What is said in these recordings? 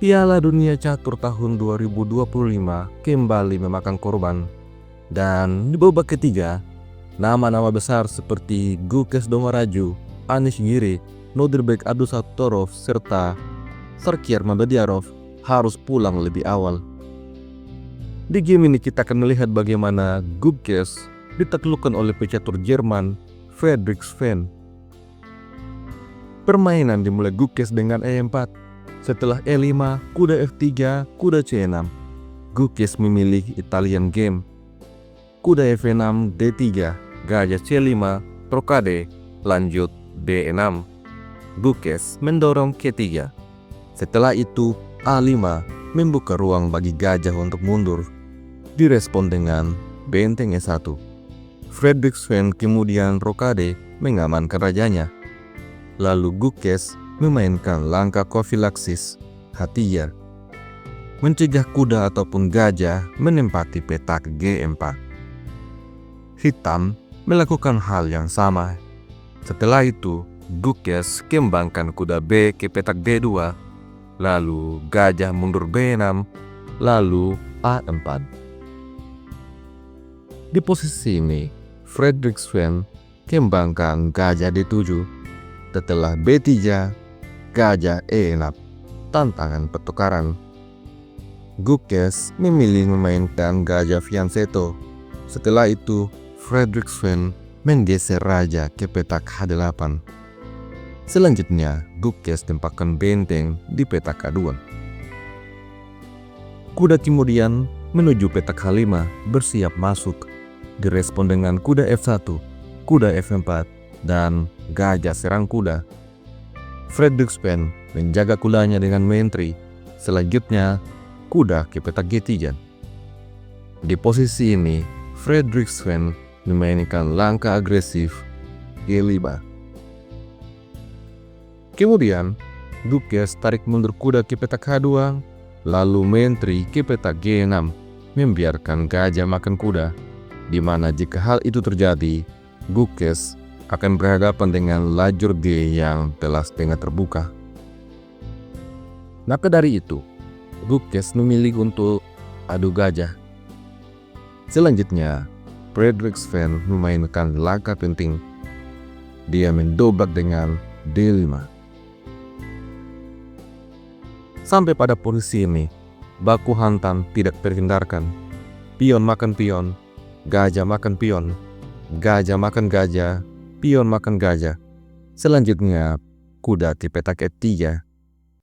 Piala Dunia Catur tahun 2025 kembali memakan korban. Dan di babak ketiga, nama-nama besar seperti Gukes Domaraju, Anish Giri, Nodirbek Abdusattorov, serta Sarkir Mabediarov harus pulang lebih awal. Di game ini kita akan melihat bagaimana Gukes ditaklukkan oleh pecatur Jerman Friedrich Sven. Permainan dimulai Gukes dengan E4. Setelah E5, kuda F3, kuda C6. Gukes memilih Italian game. Kuda F6, D3, gajah C5, rokade, lanjut D6. Gukes mendorong K3. Setelah itu, A5 membuka ruang bagi gajah untuk mundur. Direspon dengan benteng E1. Friedrich Sven kemudian rokade mengamankan rajanya. Lalu Gukes memainkan langkah profilaksis Hatiyar, mencegah kuda ataupun gajah menempati petak G4. Hitam melakukan hal yang sama. Setelah itu, Gukes kembangkan kuda B ke petak D2, lalu gajah mundur B6, lalu A4. Di posisi ini, Friedrich Sven kembangkan gajah D7. Setelah B3, gajah E6, tantangan pertukaran. Gukes memilih memainkan gajah fianchetto. Setelah itu, Friedrich Sven menggeser raja ke petak H8. Selanjutnya, Gukes tempatkan benteng di petak K2. Kuda kemudian menuju petak H5 bersiap masuk. Direspon dengan kuda F1, kuda F4, dan gajah serang kuda. Friedrich Sven menjaga kudanya dengan menteri. Selanjutnya, kuda ke petak G3. Di posisi ini, Friedrich Sven memainkan langkah agresif G5. Kemudian, Gukes tarik mundur kuda ke petak H2, lalu menteri ke petak G6, membiarkan gajah makan kuda, di mana jika hal itu terjadi, Gukes akan berhadapan dengan lajur D yang telah setengah terbuka. Maka dari itu, Gukes memilih untuk adu gajah. Selanjutnya, Friedrich Sven memainkan langkah penting. Dia mendobrak dengan D5. Sampai pada posisi ini, baku hantam tidak terhindarkan. Pion makan pion, gajah makan pion, gajah makan gajah, pion makan gajah. Selanjutnya, kuda ke petak F3,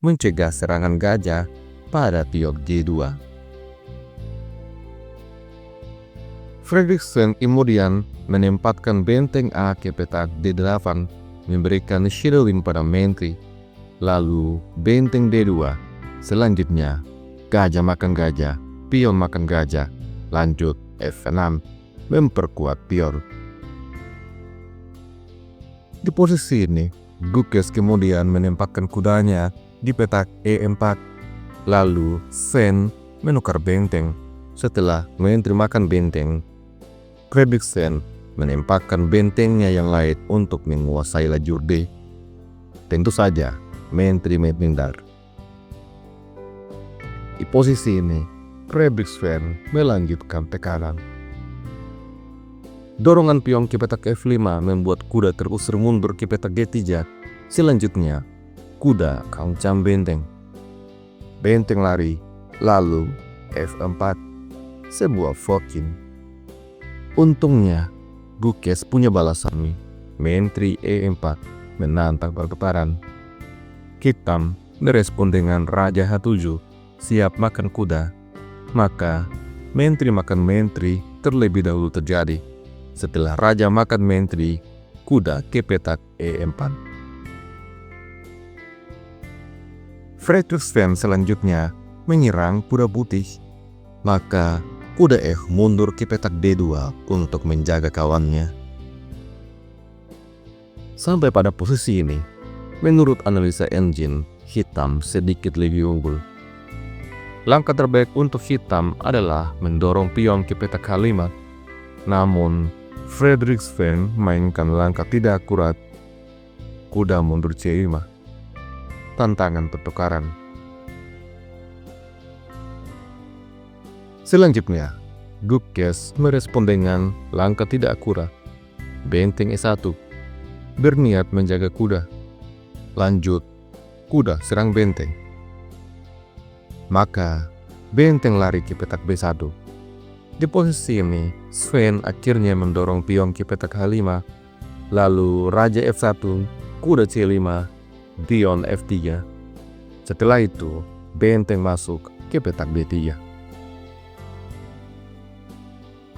mencegah serangan gajah pada pion G2. Friedrich Sven kemudian menempatkan benteng A ke petak D8, memberikan shadowing pada menteri. Lalu benteng D2. Selanjutnya, gajah makan gajah, pion makan gajah, lanjut F6, memperkuat pion. Di posisi ini, Gukes kemudian menempatkan kudanya di petak E4. Lalu Sven menukar benteng. Setelah menteri makan benteng, Friedrich Sven menempatkan bentengnya yang lain untuk menguasai lajur D. Tentu saja, menteri menghindar. Di posisi ini, Friedrich Sven melanjutkan tekanan. Dorongan pion ke petak F5 membuat kuda terusir mundur ke petak G3. Selanjutnya, kuda kancam benteng. Benteng lari, lalu F4, sebuah forking. Untungnya, Gukes punya balasan. Menteri E4 menantang pertukaran. Hitam merespon dengan raja H7, siap makan kuda. Maka, menteri makan menteri terlebih dahulu terjadi. Setelah raja makan menteri, kuda ke petak E4. Friedrich Sven selanjutnya menyerang kuda putih. Maka kuda F mundur ke petak D2 untuk menjaga kawannya. Sampai pada posisi ini, menurut analisa engine, hitam sedikit lebih unggul. Langkah terbaik untuk hitam adalah mendorong pion ke petak H5. Namun, Friedrich Sven mainkan langkah tidak akurat. Kuda mundur C5. Tantangan pertukaran. Selanjutnya, Gukes merespon dengan langkah tidak akurat. Benteng E1 berniat menjaga kuda. Lanjut, kuda serang benteng. Maka, benteng lari ke petak B1. Di posisi ini, Sven akhirnya mendorong pion ke petak H5, lalu Raja F1, kuda C5, pion F3. Setelah itu, benteng masuk ke petak B3.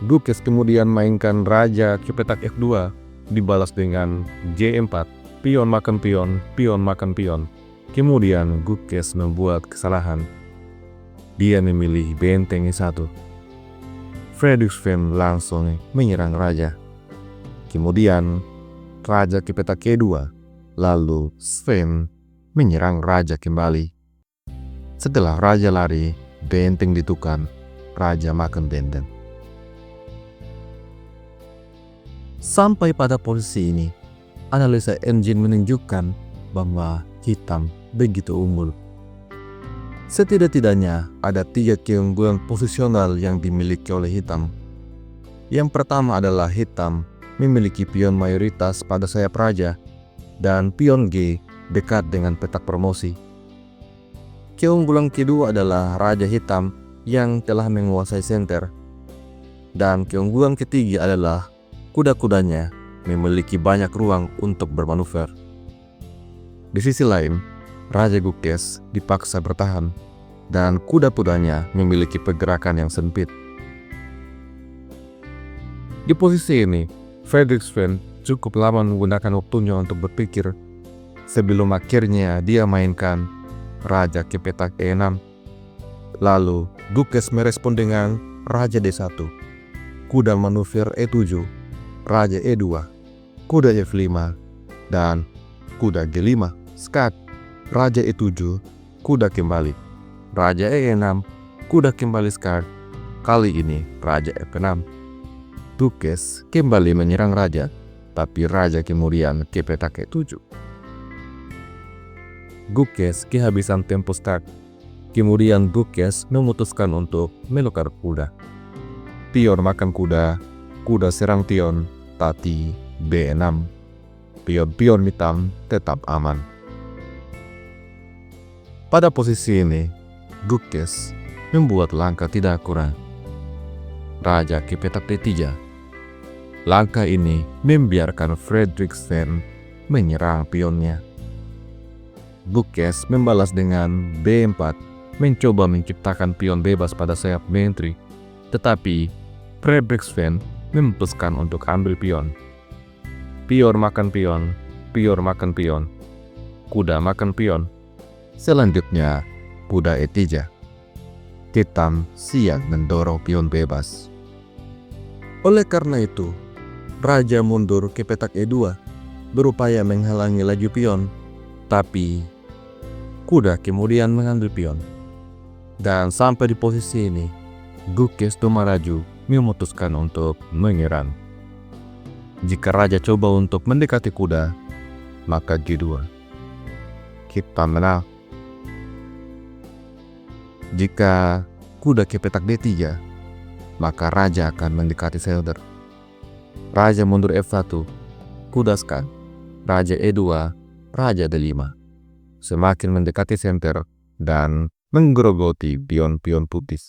Gukes kemudian mainkan Raja ke petak F2, dibalas dengan J4, pion makan pion, pion makan pion. Kemudian Gukes membuat kesalahan. Dia memilih benteng E1. Fredrik Sven langsung menyerang Raja. Kemudian Raja ke petak E2, lalu Sven menyerang Raja kembali. Setelah Raja lari, benteng ditukar, Raja makan benteng. Sampai pada posisi ini, analisa engine menunjukkan bahwa hitam begitu unggul. Setidak-tidaknya ada 3 keunggulan posisional yang dimiliki oleh hitam. Yang pertama adalah hitam memiliki pion mayoritas pada sayap Raja dan pion G dekat dengan petak promosi. Keunggulan kedua adalah Raja hitam yang telah menguasai senter. Dan keunggulan ketiga adalah kuda-kudanya memiliki banyak ruang untuk bermanuver. Di sisi lain, Raja Gukes dipaksa bertahan dan kuda-kudanya memiliki pergerakan yang sempit. Di posisi ini, Fredrik Sven cukup lama menggunakan waktunya untuk berpikir sebelum akhirnya dia mainkan Raja ke petak E6. Lalu, Gukes merespon dengan Raja D1, kuda manuver E7, Raja E2, kuda F5, dan kuda G5, skat, Raja E7, kuda kembali, Raja E6, kuda kembali skat, kali ini Raja F6. Gukes kembali menyerang Raja, tapi Raja kemudian ke petak E7. Gukes kehabisan tempo start, kemudian Gukes memutuskan untuk menukar kuda. Pion makan kuda, kuda serang pion, tapi B6. Pion-pion hitam tetap aman. Pada posisi ini, Gukes membuat langkah tidak akurat. Raja ke petak D3. Langkah ini membiarkan Fredrik Sven menyerang pionnya. Gukes membalas dengan B4, mencoba menciptakan pion bebas pada sayap menteri, tetapi Fredrik Sven memutuskan untuk ambil pion. Pion makan pion, pion makan pion, kuda makan pion. Selanjutnya, kuda E3. Hitam siap mendorong pion bebas. Oleh karena itu, Raja mundur ke petak E2, berupaya menghalangi laju pion, tapi kuda kemudian mengambil pion. Dan sampai di posisi ini, Gukes Tumaraju memutuskan untuk menyerang. Jika Raja coba untuk mendekati kuda, maka G2. Hitam menang. Jika kuda ke petak D3, maka Raja akan mendekati shelter. Raja mundur F1, kuda skat, Raja E2, Raja D5. Semakin mendekati center dan menggerogoti pion-pion putih.